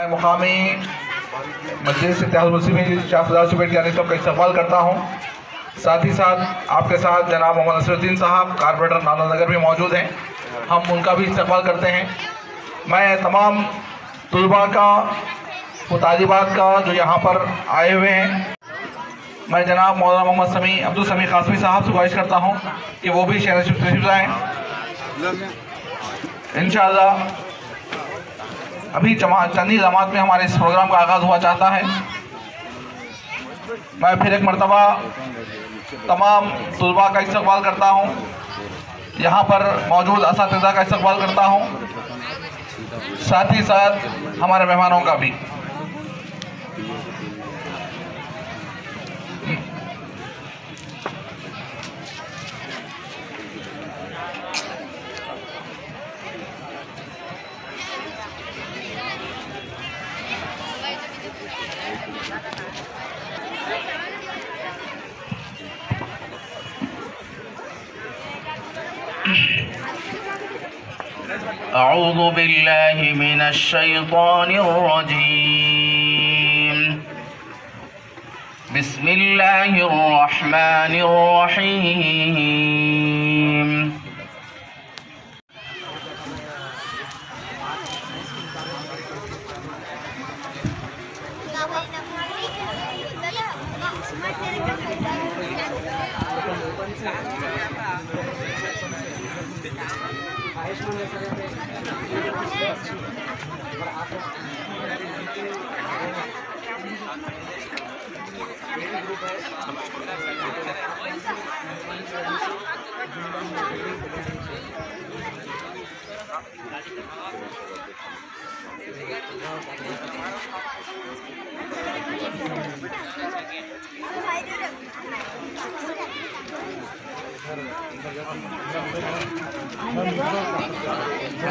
मुकामी मजलिस इत्तेहादुल मुस्लिमीन शाह फजाल सुबेट यानी सबका इस्तकबाल करता हूँ। साथ ही साथ आपके साथ जनाब मोहम्मद नसरुद्दीन साहब कारपोरेटर नालानगर भी मौजूद हैं, हम उनका भी इस्तकबाल करते हैं। मैं तमाम तलबा का व तालिबात का जो यहाँ पर आए हुए हैं, मैं जनाब मौलाना मोहम्मद समी अब्दुल समी कासमी साहब से गुजारिश करता हूँ कि वो भी शहर तशरीफ लाएँ। इंशाअल्लाह अभी चंद ही जमात में हमारे इस प्रोग्राम का आगाज़ हुआ चाहता है। मैं फिर एक मरतबा तमाम तलबा का इस्तकबाल करता हूँ, यहाँ पर मौजूद असातिज़ा का इस्तकबाल करता हूँ, साथ ही साथ हमारे मेहमानों का भी। अऊज़ु बिल्लाहि मिनश शैतानिर रजीम। बिस्मिल्लाहिर रहमानिर रहीम।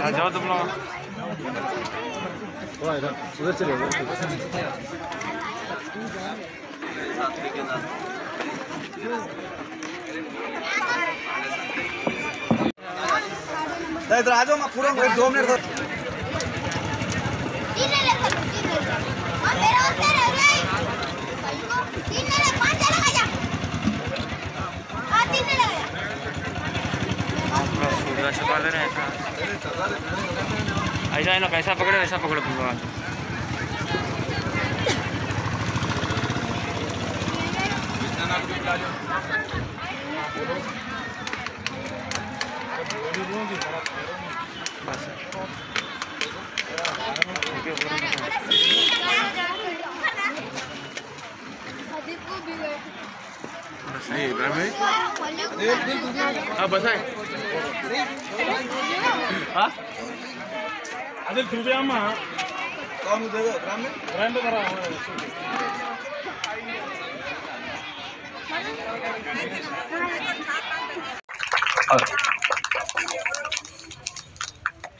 जाओ तुम लोग उधर चले इधर आ जाओ। मैं पूरा 2 मिनट छुपा दे रहे हैं। ऐसा है ना, कैसा पकड़े वैसा पकड़ो पूरा। बस है अदिल चुबे अम्मा कौन देगा ग्राम में ग्राम में करा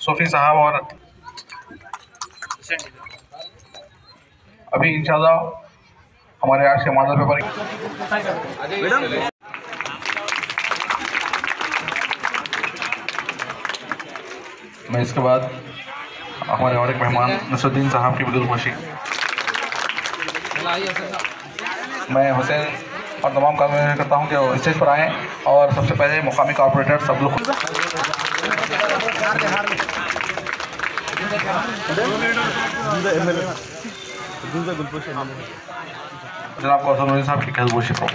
सूफी साहब और अभी इंशाल्लाह हमारे आज के मॉडल पेपर मैं इसके बाद हमारे और एक मेहमान नसरुद्दीन साहब की बिदुलमशी। मैं हुसैन और तमाम काम करता हूं कि वो स्टेज पर आएँ और सबसे पहले मुकामी कॉर्पोरेटर सब लोग जनाब कौसर साहब की खैरगोशी को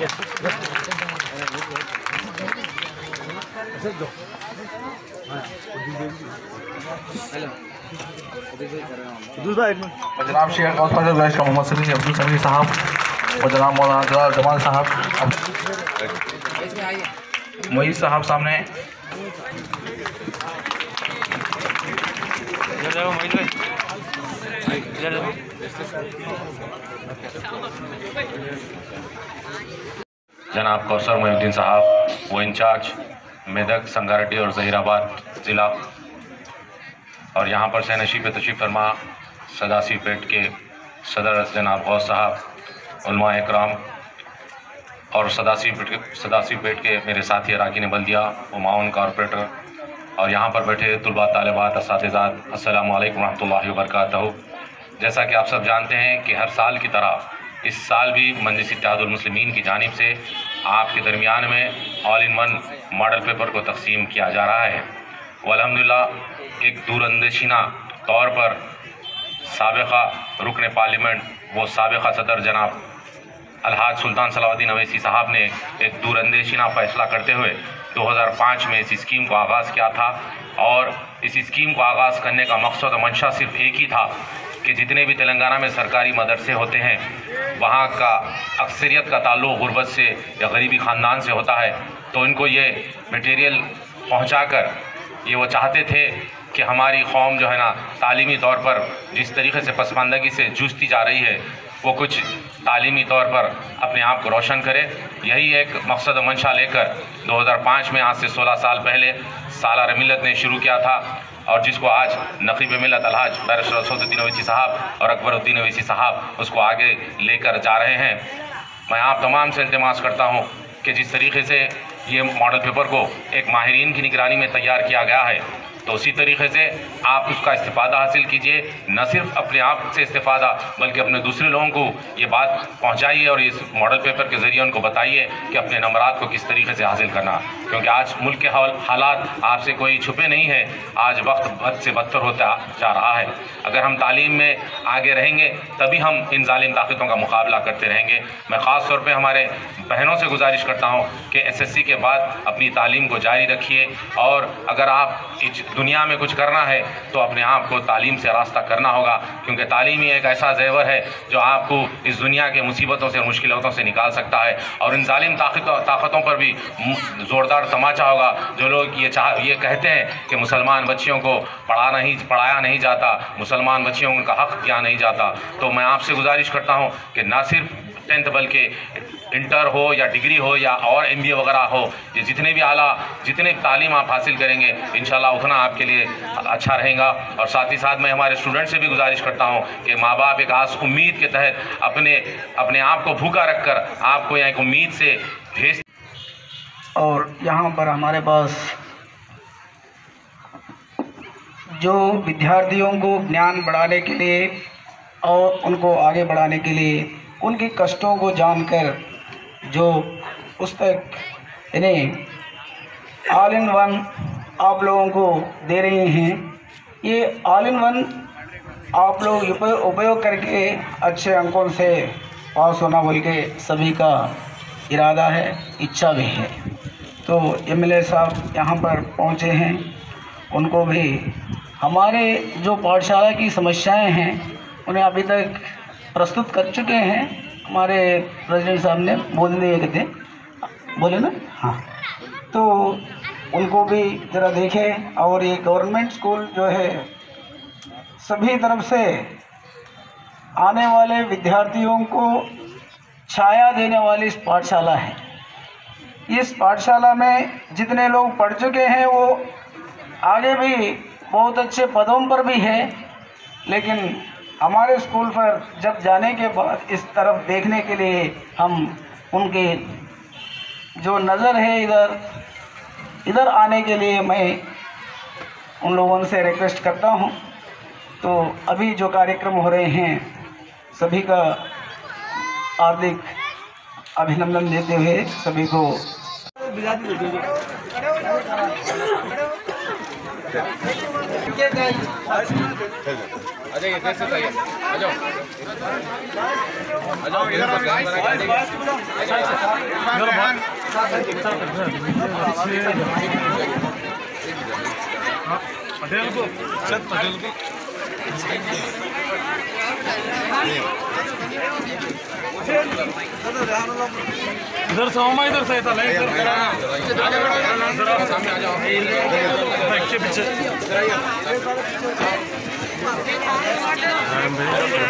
जनाब शेख का मोहम्मद सलीम अब्दुल समी साहब और जनाब मौलाना जमाल साहब मोईद साहब सामने। जनाब कौसर मोहिउद्दीन साहब वो इंचार्ज मेदक, संगारेड्डी और ज़हीराबाद ज़िला, और यहाँ पर से नशीब तशरीफ़ फरमा सदासी पेट के सदर जनाब गौस साहब, उलमा इकराम और सदासी पेट के मेरे साथी अराकीन बल्दिया व माउन कॉर्पोरेटर और यहाँ पर बैठे तुलबा तालिबात असातिज़ात, अस्सलामु अलैकुम रहमतुल्लाहि व बरकातहू। जैसा कि आप सब जानते हैं कि हर साल की तरह इस साल भी मजलिस इत्तेहादुल मुस्लिमीन की जानिब से आपके दरमियान में all in one model paper को तकसीम किया जा रहा है। अल्हम्दुलिल्लाह एक दूरअंदेशिना तौर पर साबिक़ा रुकन पार्लियामेंट वो साबिक़ा सदर जनाब अलहाज सुल्तान सलाउद्दीन अवैसी साहब ने एक दूरअंदेशिना फ़ैसला करते हुए 2005 में इस स्कीम को आगाज़ किया था और इस स्कीम को आगाज़ करने का मकसद और मंशा सिर्फ एक ही था कि जितने भी तेलंगाना में सरकारी मदरसे होते हैं वहाँ का अक्सरियत का ताल्लुक़ गुर्बत से या गरीबी ख़ानदान से होता है, तो इनको ये मटेरियल पहुँचाकर ये वो चाहते थे कि हमारी कौम जो है ना तालीमी तौर पर जिस तरीके से पसमानदगी से जूझती जा रही है वो कुछ तालीमी तौर पर अपने आप को रोशन करे। यही एक मकसद और मंशा लेकर 2005 में आज से 16 साल पहले सालार मिल्लत ने शुरू किया था और जिसको आज नक़ीब मिल्लत अलहाज बैरिस्टर असदुद्दीन अवैसी साहब और अकबरुद्दीन अवैसी साहब उसको आगे लेकर जा रहे हैं। मैं आप तमाम से इल्तिमास करता हूँ कि जिस तरीके से ये मॉडल पेपर को एक माहिरीन की निगरानी में तैयार किया गया है तो उसी तरीके से आप उसका इस्तिफ़ादा हासिल कीजिए, न सिर्फ अपने आप से इस्तिफ़ादा बल्कि अपने दूसरे लोगों को ये बात पहुंचाइए और इस मॉडल पेपर के ज़रिए उनको बताइए कि अपने नंबरात को किस तरीके से हासिल करना, क्योंकि आज मुल्क के हालात आपसे कोई छुपे नहीं है। आज वक्त बद से बदतर होता जा रहा है। अगर हम तालीम में आगे रहेंगे तभी हम इन जालिम ताकतों का मुकाबला करते रहेंगे। मैं ख़ास तौर पर हमारे बहनों से गुजारिश करता हूँ कि SSC के बाद अपनी तालीम को जारी रखिए और अगर आप दुनिया में कुछ करना है तो अपने आप को तालीम से रास्ता करना होगा, क्योंकि तालीम ही एक ऐसा ज़ेवर है जो आपको इस दुनिया के मुसीबतों से और मुश्किलों से निकाल सकता है। और इन जालिम ताकतों पर भी ज़ोरदार तमाचा होगा। जो लोग ये कहते हैं कि मुसलमान बच्चियों को पढ़ाया नहीं जाता, मुसलमान बच्चियों का हक़ दिया नहीं जाता, तो मैं आपसे गुजारिश करता हूँ कि ना सिर्फ 10th बल्कि इंटर हो या डिग्री हो या और MBA वगैरह हो, ये जितने तालीम आप हासिल करेंगे इंशाल्लाह उतना आपके लिए अच्छा रहेगा। और साथ ही साथ मैं हमारे स्टूडेंट से भी गुजारिश करता हूँ कि माँ बाप एक आस उम्मीद के तहत अपने आप को भूखा रखकर आपको यहाँ एक उम्मीद से भेज। और यहाँ पर हमारे पास जो विद्यार्थियों को ज्ञान बढ़ाने के लिए और उनको आगे बढ़ाने के लिए उनके कष्टों को जानकर जो पुस्तक इन्हें ऑल इन वन आप लोगों को दे रहे हैं, ये ऑल इन वन आप लोग उपयोग करके अच्छे अंकों से पास होना बोल के सभी का इरादा है, इच्छा भी है। तो MLA साहब यहाँ पर पहुँचे हैं, उनको भी हमारे जो पाठशाला की समस्याएं हैं उन्हें अभी तक प्रस्तुत कर चुके हैं। हमारे प्रेसिडेंट साहब ने बोले ना, हाँ, तो उनको भी ज़रा देखें। और ये गवर्नमेंट स्कूल जो है सभी तरफ से आने वाले विद्यार्थियों को छाया देने वाली इस पाठशाला है। इस पाठशाला में जितने लोग पढ़ चुके हैं वो आगे भी बहुत अच्छे पदों पर भी है, लेकिन हमारे स्कूल पर जब जाने के बाद इस तरफ देखने के लिए हम उनके जो नज़र है इधर आने के लिए मैं उन लोगों से रिक्वेस्ट करता हूं। तो अभी जो कार्यक्रम हो रहे हैं सभी का हार्दिक अभिनंदन देते हुए सभी को पटेल को इधर से होमा, इधर से इधर सामने आ जाओ, पीछे पीछे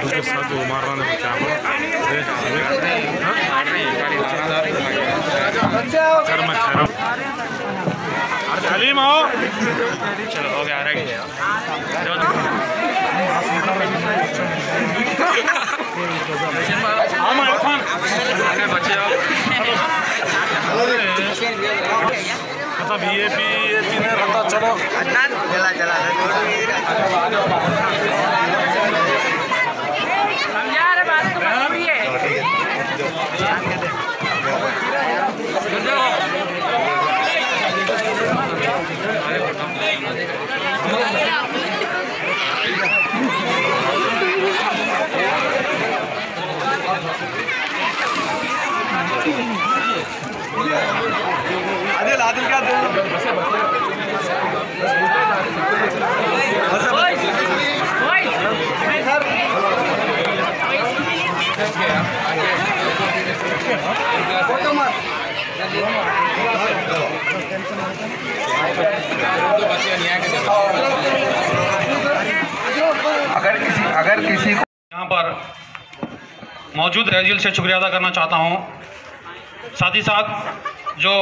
के साथ जो मार रहा है क्या हलीम आओ, चलो हो गया। मतलब VIP चलो आदिल क्या दे अगर किसी को यहाँ पर मौजूद रह से शुक्रिया अदा करना चाहता हूँ। साथ ही साथ जो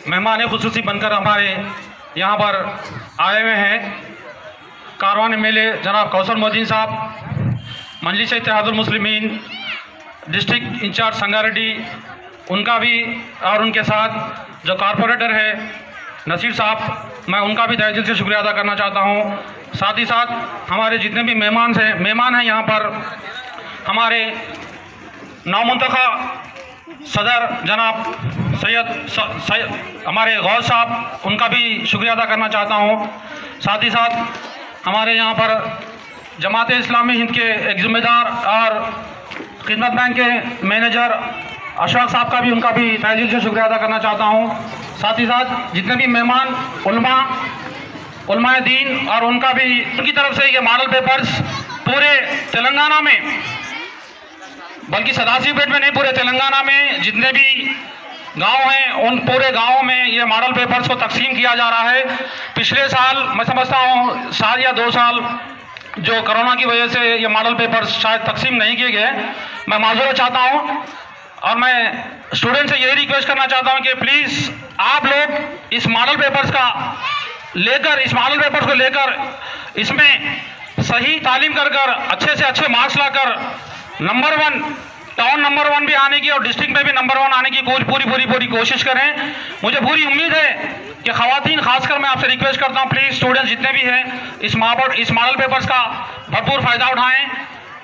मेहमान खुसूसी बनकर हमारे यहाँ पर आए हुए हैं, कारवान मेले जनाब कौसर मोहद्दीन साहब, मजलिस इत्तेहादुल मुस्लिमीन डिस्ट्रिक्ट इंचार्ज संगारेड्डी, उनका भी, और उनके साथ जो कारपोरेटर है नसीर साहब, मैं उनका भी तहे दिल से शुक्रिया अदा करना चाहता हूँ। साथ ही साथ हमारे जितने भी मेहमान हैं यहाँ पर, हमारे नौमुंतखा सदर जनाब सैयद हमारे गौर साहब, उनका भी शुक्रिया अदा करना चाहता हूँ। साथ ही साथ हमारे यहाँ पर जमात इस्लामी हिंद के एक ज़िम्मेदार और खिदमत बैंक के मैनेजर अशफाक साहब का भी, उनका भी तहे दिल से शुक्रिया अदा करना चाहता हूँ। साथ ही साथ जितने भी मेहमान उलमाए दीन, और उनका भी, उनकी तरफ से ये मॉडल पेपर्स पूरे तेलंगाना में, बल्कि सदाशिवपेट में नहीं, पूरे तेलंगाना में जितने भी गांव हैं उन पूरे गांवों में ये मॉडल पेपर्स को तकसीम किया जा रहा है। पिछले साल मैं समझता हूँ साल या 2 साल जो कोरोना की वजह से ये मॉडल पेपर्स शायद तकसीम नहीं किए गए, मैं माजूर चाहता हूँ। और मैं स्टूडेंट से यही रिक्वेस्ट करना चाहता हूँ कि प्लीज़ आप लोग इस मॉडल पेपर्स को लेकर इसमें सही तालीम कर अच्छे से अच्छे मार्क्स लाकर नंबर 1, टाउन नंबर 1 भी आने की और डिस्ट्रिक्ट में भी नंबर 1 आने की पूरी कोशिश करें। मुझे पूरी उम्मीद है कि ख़वातीन, खासकर मैं आपसे रिक्वेस्ट करता हूँ, प्लीज़ स्टूडेंट्स जितने भी हैं इस मॉडल पेपर्स का भरपूर फ़ायदा उठाएँ।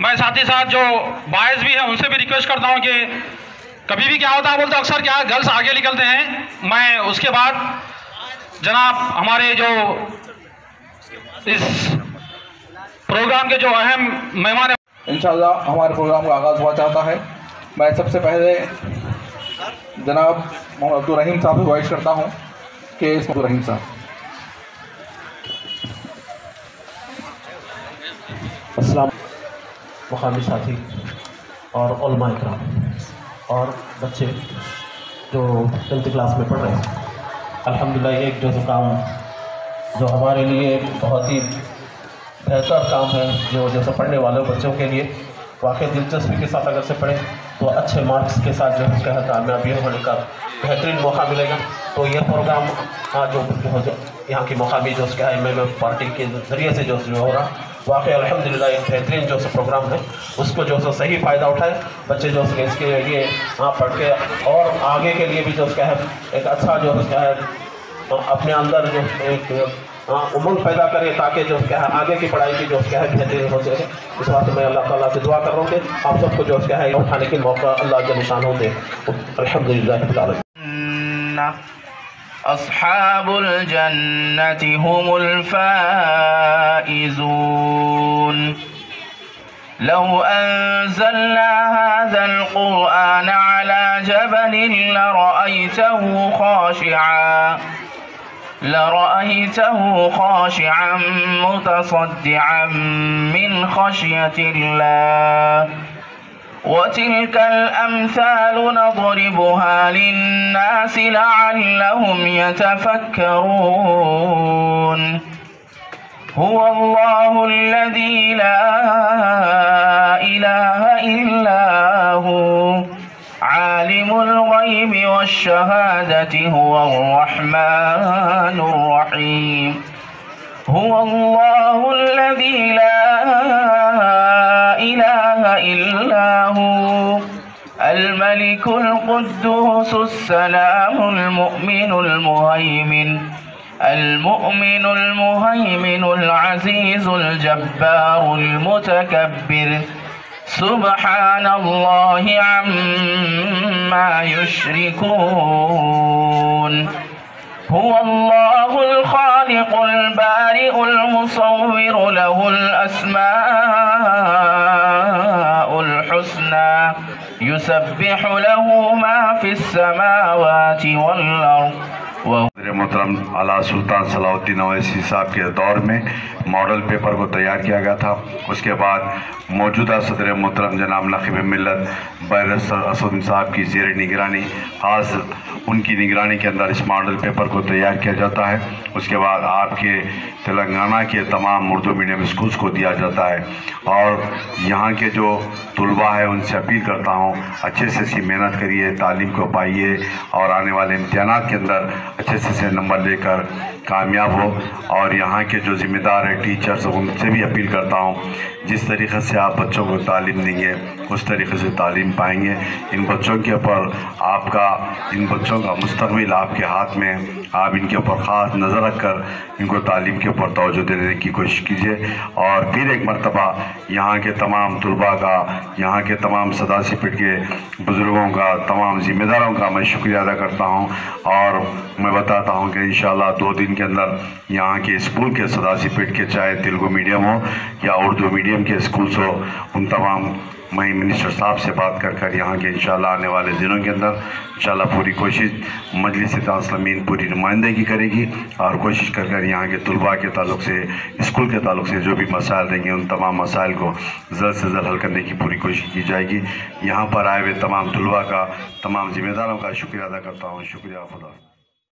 मैं साथ ही साथ जो बॉयज़ भी हैं उनसे भी रिक्वेस्ट करता हूँ कि कभी भी क्या होता है, बोलते अक्सर क्या गर्ल्स आगे निकलते हैं। मैं उसके बाद जनाब हमारे जो इस प्रोग्राम के जो अहम मेहमान इंशाअल्लाह हमारे प्रोग्राम का आगाज़ हुआ चाहता है। मैं सबसे पहले जनाब मोहम्मद अब्दुल रहीम साहब को रिक्वेस्ट करता हूँ कि अब्दुल रहीम साहब। अस्सलाम मुक़ामी साथी और उलमा इकराम और बच्चे जो 10th क्लास में पढ़ रहे हैं, अल्हम्दुलिल्लाह ये एक जो काम जो हमारे लिए बहुत ही बेहतर काम है, जो जैसे पढ़ने वाले बच्चों के लिए वाकई दिलचस्पी के साथ अगर से पढ़ें तो अच्छे मार्क्स के साथ जो है कामयाबी होने का बेहतरीन मौका मिलेगा। तो ये प्रोग्राम जो यहाँ की मुक़ामी जो क्या है मैं पार्टी के ज़रिए से जो हो रहा, वाकई अल्हम्दुलिल्लाह एक बेहतरीन जो प्रोग्राम है, उसको जो सही फ़ायदा उठाए बच्चे जो इसके लिए वहाँ पढ़ के और आगे के लिए भी जो क्या है एक अच्छा जो क्या है अपने अंदर जो एक उमंग पैदा करे, ताकि जो क्या है आगे की पढ़ाई की जो क्या है बेहतरीन हो सके। इस बात में मैं अल्लाह ताला से दुआ कर रहा हूँ कि आप सबको जो क्या है उठाने के मौका अल्लाह के निशान होते। अल्हम्दुलिल्लाह रब्बिल आलमीन। अस्हाबुल जन्नति हुमुल फाइज़ून। लौ अंज़लना हाज़ल क़ुरआन अला जबलिन लरअयतहु ख़ाशिअन मुतसद्दिअन मिन ख़श्यतिल्लाह वतिल्कल अम्सालु नज़रिबुहा लिन्नासि लअल्लहुम यतफ़क्करून। हुवल्लाहु अल्लज़ी ला इलाहा इल्ला हु आलिमुल ग़ैबि वश्शहादति हुवर रहमानुर रहीम। हुवल्लाहु अल्लज़ी ला इलाहा इल्ला हु अल मलिकुल कुद्दूसुस सलामुल मुमिनुल मुहैमिनुल अज़ीज़ुल जब्बारुल मुतकब्बिर सुब्हानल्लाहि अम्मा युश्रिकून। हुवल्लाहुल खालिकुल बारिउल मुसव्विरु लहुल अस्माउल हुस्ना युसब्बिहु लहु मा फिस समावाति वल अर्द। मोहतरम आला सुल्तान सलाउद्दीन ओवैसी साहब के दौर में मॉडल पेपर को तैयार किया गया था। उसके बाद मौजूदा सदर मोहतरम जनाब नकीब मिल्लत बैरिस्टर असदुद्दीन साहब की ज़ेर निगरानी, खास उनकी निगरानी के अंदर इस मॉडल पेपर को तैयार किया जाता है। उसके बाद आपके तेलंगाना के तमाम उर्दू मीडियम स्कूल्स को दिया जाता है। और यहाँ के जो तुलबा है उनसे अपील करता हूँ, अच्छे से इसकी मेहनत करिए, तालीम को पाइए और आने वाले इम्तिहानात के अंदर अच्छे से नंबर लेकर कामयाब हो। और यहाँ के जो ज़िम्मेदार है टीचर्स, उनसे भी अपील करता हूँ, जिस तरीक़े से आप बच्चों को तालीम देंगे उस तरीक़े से तालीम पाएंगे। इन बच्चों के ऊपर इन बच्चों का मुस्तक़बिल आपके हाथ में है। आप इनके ऊपर ख़ास नज़र रख कर इनको तालीम के ऊपर तवज्जो देने की कोशिश कीजिए। और फिर एक मरतबा यहाँ के तमाम तुलबा का, यहाँ के तमाम सदासी पीठ के बुज़ुर्गों का, तमाम ज़िम्मेदारों का मैं शुक्रिया अदा करता हूँ। और मैं बताता हूँ कि इंशाअल्लाह 2 दिन के अंदर यहाँ के स्कूल के सदासी पीठ के, चाहे तेलुगु मीडियम हो या उर्दू मीडियम के स्कूल्स हो, उन तमाम मैं मिनिस्टर साहब से बात कर यहाँ के इंशाअल्लाह आने वाले दिनों के अंदर इंशाअल्लाह पूरी कोशिश मजलिस इत्तेहाद पूरी नुमाइंदगी करेगी और कोशिश कर यहाँ के तुलबा के ताल्लुक़ से, स्कूल के ताल्लुक़ से जो भी मसाइल देंगे उन तमाम मसाइल को जल्द से जल्द हल करने की पूरी कोशिश की जाएगी। यहाँ पर आए हुए तमाम तुलबा का, तमाम ज़िम्मेदारों का शुक्रिया अदा करता हूँ। शुक्रिया खुदा।